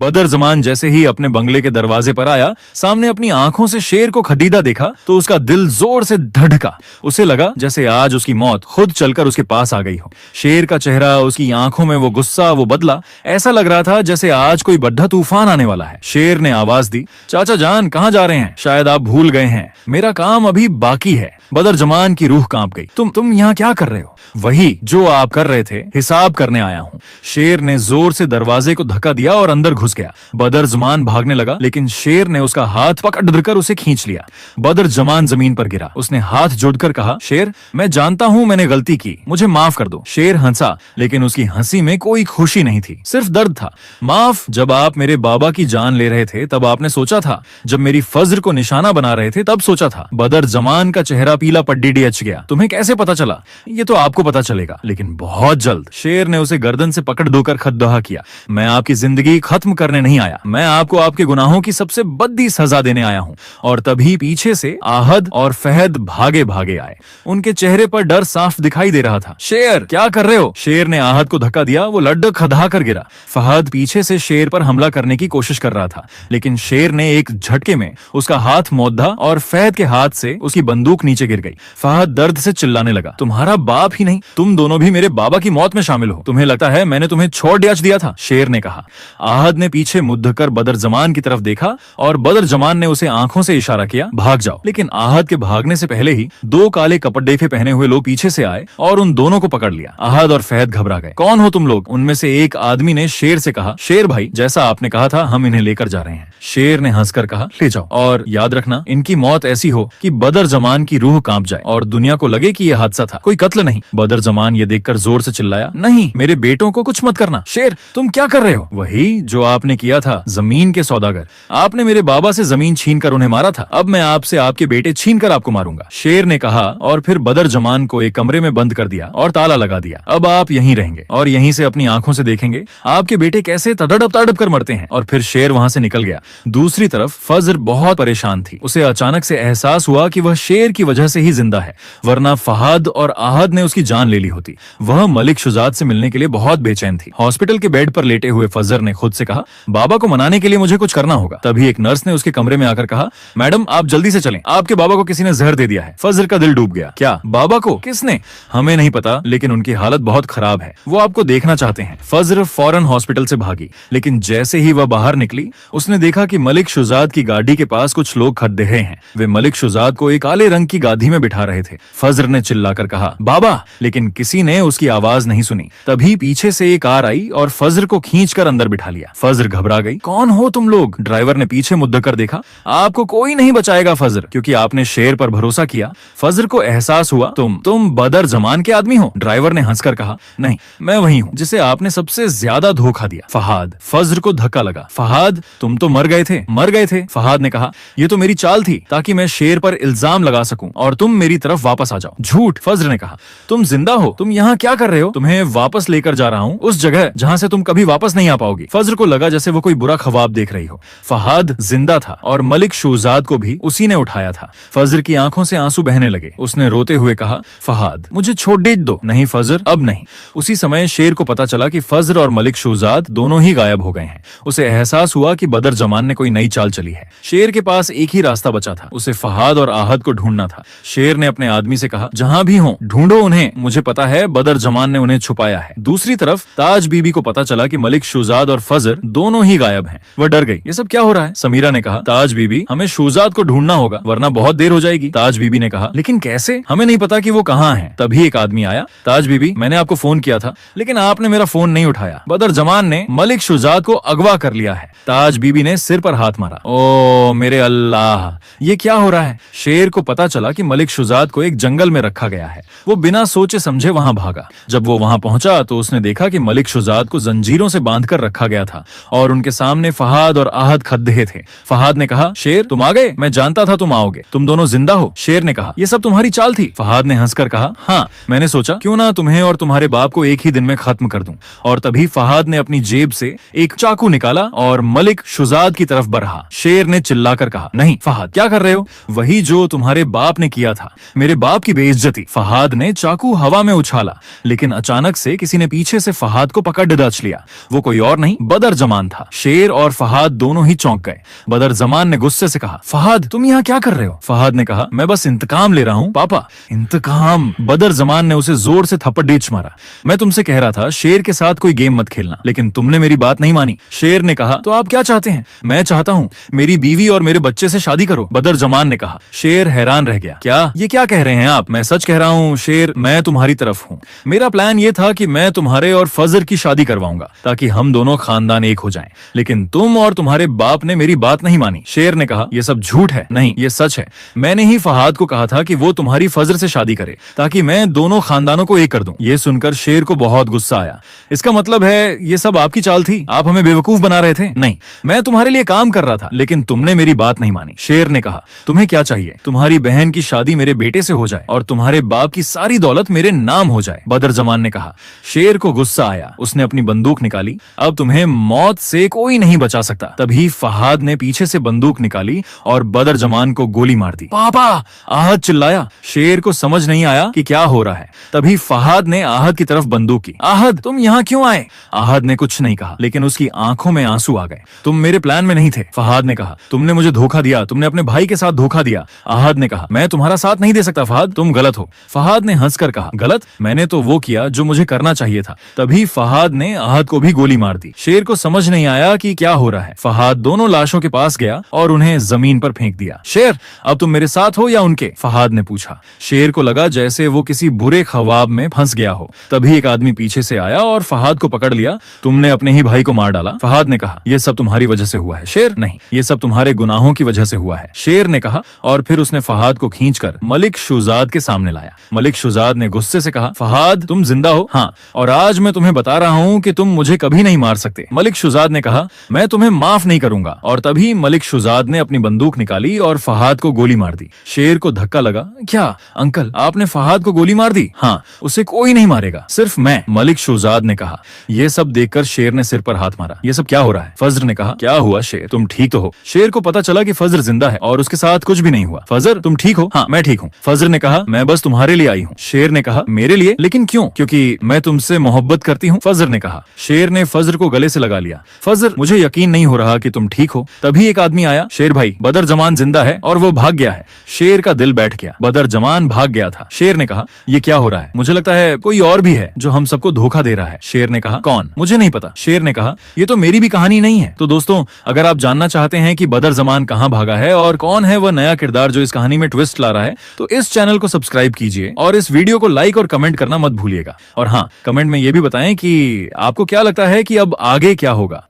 बदर जमान जैसे ही अपने बंगले के दरवाजे पर आया, सामने अपनी आंखों से शेर को खदीदा देखा तो उसका दिल जोर से धड़का। उसे लगा जैसे आज उसकी मौत खुद चलकर उसके पास आ गई हो। शेर का चेहरा, उसकी आंखों में वो गुस्सा, वो बदला, ऐसा लग रहा था जैसे आज कोई बड़ा तूफान आने वाला है। शेर ने आवाज दी, चाचा जान कहाँ जा रहे हैं? शायद आप भूल गए हैं, मेरा काम अभी बाकी है। बदर जमान की रूह कांप गई। तुम यहाँ क्या कर रहे हो? वही जो आप कर रहे थे, हिसाब करने आया हूँ। शेर ने जोर से दरवाजे को धक्का दिया और अंदर घुस गया। बदर जमान भागने लगा, लेकिन शेर ने उसका हाथ पकड़कर उसे खींच लिया। बदर जमान जमीन पर गिरा। उसने हाथ जोड़कर कहा, शेर मैं जानता हूँ मैंने गलती की, मुझे माफ कर दो। शेर हंसा, लेकिन उसकी हंसी में कोई खुशी नहीं थी, सिर्फ दर्द था। माफ? जब आप मेरे बाबा की जान ले रहे थे तब आपने सोचा था, जब मेरी फज्र को निशाना बना रहे थे तब सोचा था। बदर जमान का चेहरा पीला पड्डी अच गया। तुम्हें कैसे पता चला? ये तो आपको पता चलेगा, लेकिन बहुत जल्द। शेर ने उसे गर्दन से पकड़ धोकर खद्दोहा किया। मैं आपकी जिंदगी खत्म करने नहीं आया, मैं आपको आपके गुनाहों की सबसे बद्दी सजा देने आया हूँ। और तभी पीछे से आहद और फहद भागे भागे आए। उनके चेहरे पर डर साफ दिखाई दे रहा था। शेर क्या कर रहे हो? शेर ने आहद को धक्का दिया, वो लड्डू खदा कर गिरा। फहद पीछे से शेर पर हमला करने की कोशिश कर रहा था, लेकिन शेर ने एक झटके में उसका हाथ मोड़ा और फहद के हाथ से उसकी बंदूक नीचे गिर गई। फहद दर्द से चिल्लाने लगा, तुम्हारा बाप ही नहीं, तुम दोनों भी मेरे बाबा की मौत में शामिल हो। तुम्हें लगता है मैंने तुम्हें छोड़ दिया था? शेर ने कहा। आहद ने पीछे मुद्द कर बदर जमान की तरफ देखा और बदर जमान ने उसे आंखों से इशारा किया, भाग जाओ। लेकिन आहद के भागने से पहले ही दो काले कपड़े पहने हुए लोग पीछे से आए और उन दोनों को पकड़ लिया। आहद और फहद घबरा गए। कौन हो तुम लोग? उनमें से एक आदमी ने शेर से कहा, शेर भाई जैसा आपने कहा था हम इन्हें लेकर जा रहे हैं। शेर ने हंसकर कहा, ले जाओ, और याद रखना इनकी मौत ऐसी हो कि बदर जमान की रूह कांप जाए और दुनिया को लगे कि यह हादसा था, कोई कत्ल नहीं। बदर जमान ये देखकर जोर से चिल्लाया, नहीं, मेरे बेटों को कुछ मत करना। शेर तुम क्या कर रहे हो? वही जो आपने किया था, जमीन के सौदागर। आपने मेरे बाबा से जमीन छीन कर उन्हें मारा था, अब मैं आपसे आपके बेटे छीन कर आपको मारूंगा। शेर ने कहा और फिर बदर जमान को एक कमरे में बंद कर दिया और ताला लगा दिया। अब आप यहीं रहेंगे और यहीं से अपनी आंखों से देखेंगे आपके बेटे कैसे तड़प तड़प कर मरते हैं। और फिर शेर वहां से निकल गया। दूसरी तरफ फज्र बहुत परेशान थी। उसे अचानक से एहसास हुआ कि वह शेर की वजह से ही जिंदा है, वरना फहद और आहद ने उसकी जान ले ली होती। वह मलिक शुजात से मिलने के लिए बहुत बेचैन थी। हॉस्पिटल के बेड पर लेटे हुए फज्र ने खुद से कहा, बाबा को मनाने के लिए मुझे कुछ करना होगा। तभी एक नर्स ने उसके कमरे में आकर कहा, मैडम आप जल्दी से चलें, आपके बाबा को किसी ने जहर दे दिया है। फज्र का दिल डूब गया। क्या बाबा को? किसने? हमें नहीं पता, लेकिन उनकी हालत बहुत खराब है, वो आपको देखना चाहते हैं। फज्र फौरन हॉस्पिटल से भागी, लेकिन जैसे ही वह बाहर निकली उसने देखा कि मलिक शुजात की गाड़ी के पास कुछ लोग खड़े हैं। वे मलिक शुजात को एक काले रंग की गादी में बिठा रहे थे। फज्र ने चिल्लाकर कहा, बाबा, लेकिन किसी ने उसकी आवाज नहीं सुनी। तभी पीछे से एक कार आई और फज्र को खींचकर अंदर बिठा लिया। फज्र घबरा गई। कौन हो तुम लोग? ड्राइवर ने पीछे मुद्दा कर देखा। आपको कोई नहीं बचाएगा फज्र, क्योंकि आपने शेर पर भरोसा किया। फज्र को एहसास हुआ तुम बदर जमान के आदमी हो। ड्राइवर ने हंसकर कहा, नहीं, मैं वही हूँ जिसे आपने सबसे ज्यादा धोखा दिया। फहद। फज्र को धक्का लगा। फहद, तुम तो मर गए थे। मर गए थे? फहद ने कहा, ये तो मेरी चाल थी ताकि मैं शेर पर इल्जाम लगा सकूं और तुम मेरी तरफ वापस आ जाओ। झूठ। फज्र ने कहा, तुम जिंदा हो? तुम यहाँ क्या कर रहे हो? तुम्हें वापस लेकर जा रहा हूँ उस जगह जहाँ से तुम कभी वापस नहीं आ पाओगी। फज्र को लगा जैसे वो कोई बुरा ख्वाब देख रही हो। फहद जिंदा था और मलिक शुजात को भी उसी ने उठाया था। फज्र की आंखों से आंसू बहने लगे। उसने रोते हुए कहा, फहद मुझे छोड़ दो। नहीं फज्र, अब नहीं। उसी समय शेर को पता चला कि फज्र और मलिक शुजात दोनों ही गायब हो गए हैं। उसे एहसास हुआ कि बदर जमान ने कोई नई चाल चली है। शेर के पास एक ही रास्ता बचा था, उसे फहद और आहद को ढूंढना था। शेर ने अपने आदमी से कहा, जहां भी हो ढूंढो उन्हें, मुझे पता है बदर जमान ने उन्हें छुपाया है। दूसरी तरफ ताज बीबी को पता चला कि मलिक शुजात और फज्र दोनों ही गायब हैं। वह डर गई। ये सब क्या हो रहा है? समीरा ने कहा, ताज बीबी, हमें शुजात को ढूंढना होगा वरना बहुत देर हो जाएगी। ताज बीबी ने कहा, लेकिन कैसे? हमें नहीं पता कि वो कहाँ है। तभी एक आदमी आया, ताज बीबी, मैंने आपको फोन किया था लेकिन आपने मेरा फोन नहीं उठाया। बदर जमान ने मलिक शुजात को अगवा कर लिया है। ताज बीबी ने सिर पर हाथ मारा। ओ मेरे अल्लाह, ये क्या हो रहा है? शेर को पता चला कि मलिक शुजात को एक जंगल में रखा गया है। वो बिना सोचे समझे वहां भागा। जब वो वहां पहुंचा तो उसने देखा कि मलिक शुजात को जंजीरों से बांधकर रखा गया था और उनके सामने फहद और आहद खड़े थे। फहद ने कहा, शेर तुम आ गए? मैं जानता था तुम आओगे। तुम दोनों जिंदा हो? शेर ने कहा, ये सब तुम्हारी चाल थी। फहद ने हंसकर कहा, हाँ, मैंने सोचा क्यों ना तुम्हें और तुम्हारे बाप को एक ही दिन में खत्म कर दूं। और तभी फहद ने अपनी जेब से एक चाकू निकाला और मलिक शुजात की तरफ बढ़ा। शेर ने चिल्लाकर कहा, नहीं फहद, क्या कर रहे हो? वही जो तुम्हारे बाप ने किया था, मेरे बाप की बेइज्जती। फहद ने चाकू हवा में उछाला, लेकिन अचानक से किसी ने पीछे से फहद को पकड़ दच लिया। वो कोई और नहीं, बदर जमान जमान था। शेर और फहाद दोनों ही चौंक गए। बदर जमान ने गुस्से से कहा, फहाद तुम यहाँ क्या कर रहे हो? फहाद ने कहा, मैं बस इंतकाम ले रहा हूँ पापा। इंतकाम? बदर जमान ने उसे जोर से थप्पड़ीच मारा। मैं तुमसे कह रहा था शेर के साथ कोई गेम मत खेलना, लेकिन तुमने मेरी बात नहीं मानी। शेर ने कहा, तो आप क्या चाहते हैं? मैं चाहता हूँ मेरी बीवी और मेरे बच्चे से शादी करो, बदर जमान ने कहा। शेर हैरान रह गया, क्या ये क्या कह रहे हैं आप? मैं सच कह रहा हूँ शेर, मैं तुम्हारी तरफ हूँ। मेरा प्लान ये था कि मैं तुम्हारे और फजर की शादी करवाऊंगा ताकि हम दोनों खानदान एक हो जाएं, लेकिन तुम और तुम्हारे बाप ने मेरी बात नहीं मानी। शेर ने कहा, यह सब झूठ है। नहीं, ये सच है। मैंने ही फहाद को कहा था कि वो तुम्हारी फजर से शादी करे ताकि मैं दोनों खानदानों को एक कर दूं। ये सुनकर शेर को बहुत गुस्सा आया। इसका मतलब है ये सब आपकी चाल थी? आप हमें बेवकूफ बना रहे थे? नहीं, मैं तुम्हारे लिए काम कर रहा था, लेकिन तुमने मेरी बात नहीं मानी। शेर ने कहा, तुम्हें क्या चाहिए? तुम्हारी बहन की शादी मेरे बेटे से हो जाए और तुम्हारे बाप की सारी दौलत मेरे नाम हो जाए, बदर जमान ने कहा। शेर को गुस्सा आया, उसने अपनी बंदूक निकाली। अब तुम्हें मौत से कोई नहीं बचा सकता। तभी फहाद ने पीछे से बंदूक निकाली और बदर जमान को गोली मार दी। पापा! आहद चिल्लाया। शेर को समझ नहीं आया कि क्या हो रहा है। तभी फहाद ने आहद की तरफ बंदूक की। आहद, तुम यहाँ क्यों आए? आहद ने कुछ नहीं कहा, लेकिन उसकी आंखों में आंसू आ गए। तुम मेरे प्लान में नहीं थे, फहाद ने कहा। तुमने मुझे धोखा दिया, तुमने अपने भाई के साथ धोखा दिया। आहद ने कहा, मैं तुम्हारा साथ नहीं दे सकता फहाद, तुम गलत हो। फहाद ने हंसकर कहा, गलत? मैंने तो वो किया जो मुझे करना चाहिए था। तभी फहाद ने आहद को भी गोली मार दी। शेर को समझ नहीं आया कि क्या हो रहा है। फहाद दोनों लाशों के पास गया और उन्हें जमीन पर फेंक दिया। शेर, अब तुम मेरे साथ हो या उनके? फहाद ने पूछा। शेर को लगा जैसे वो किसी बुरे ख्वाब में फंस गया हो। तभी एक आदमी पीछे से आया और फहाद को पकड़ लिया। तुमने अपने ही भाई को मार डाला। फहाद ने कहा, यह सब तुम्हारी वजह से हुआ है। शेर, नहीं, ये सब तुम्हारे गुनाहों की वजह से हुआ है, शेर ने कहा। और फिर उसने फहाद को खींचकर मलिक शुजाद के सामने लाया। मलिक शुजाद ने गुस्से से कहा, फहाद तुम जिंदा हो? हाँ, और आज मैं तुम्हें बता रहा हूँ कि तुम मुझे कभी नहीं मार सकते। मलिक शुजाद ने कहा, मैं तुम्हें माफ नहीं करूंगा। और तभी मलिक शुजाद ने अपनी बंदूक निकाली और फहाद को गोली मार दी। शेर को धक्का लगा, क्या अंकल, आपने फहाद को गोली मार दी? हाँ, उसे कोई नहीं मारेगा, सिर्फ मैं, मलिक शुजाद ने कहा। यह सब देखकर शेर ने सिर पर हाथ मारा। ये सब क्या हो रहा है? फजर ने कहा, क्या हुआ शेर, तुम ठीक तो हो? शेर को पता चला कि फजर जिंदा है और उसके साथ कुछ भी नहीं हुआ। फजर, तुम ठीक हो? हाँ, मैं ठीक हूँ। फजर ने कहा, मैं बस तुम्हारे लिए आई हूँ। शेर ने कहा, मेरे लिए? लेकिन क्यों? क्योंकि मैं तुमसे मोहब्बत करती हूँ, फजर ने कहा। शेर ने फजर को गले से लगा लिया। फजर, मुझे यकीन नहीं हो रहा कि तुम ठीक हो। तभी एक आदमी आया, शेर भाई, बदर जमान जिंदा है और वो भाग गया है। शेर का दिल बैठ गया। बदर जमान भाग गया था। शेर ने कहा, ये क्या हो रहा है? मुझे लगता है कोई और भी है जो हम सबको धोखा दे रहा है। शेर ने कहा, कौन? मुझे नहीं पता। शेर ने कहा, ये तो मेरी भी कहानी नहीं है। तो दोस्तों, अगर आप जानना चाहते हैं कि बदर जमान कहाँ भागा है और कौन है वह नया किरदार जो इस कहानी में ट्विस्ट ला रहा है, तो इस चैनल को सब्सक्राइब कीजिए और इस वीडियो को लाइक और कमेंट करना मत भूलिएगा। और हाँ, कमेंट में ये भी बताएं कि आपको क्या लगता है कि अब आगे क्या होगा।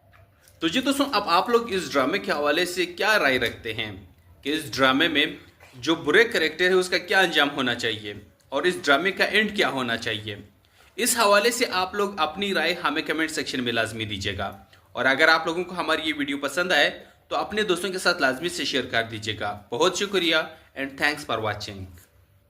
तो जी दोस्तों, अब आप लोग इस ड्रामे के हवाले से क्या राय रखते हैं कि इस ड्रामे में जो बुरे कैरेक्टर है उसका क्या अंजाम होना चाहिए और इस ड्रामे का एंड क्या होना चाहिए? इस हवाले से आप लोग अपनी राय हमें कमेंट सेक्शन में लाजमी दीजिएगा। और अगर आप लोगों को हमारी ये वीडियो पसंद आए तो अपने दोस्तों के साथ लाजमी से शेयर कर दीजिएगा। बहुत शुक्रिया एंड थैंक्स फॉर वॉचिंग।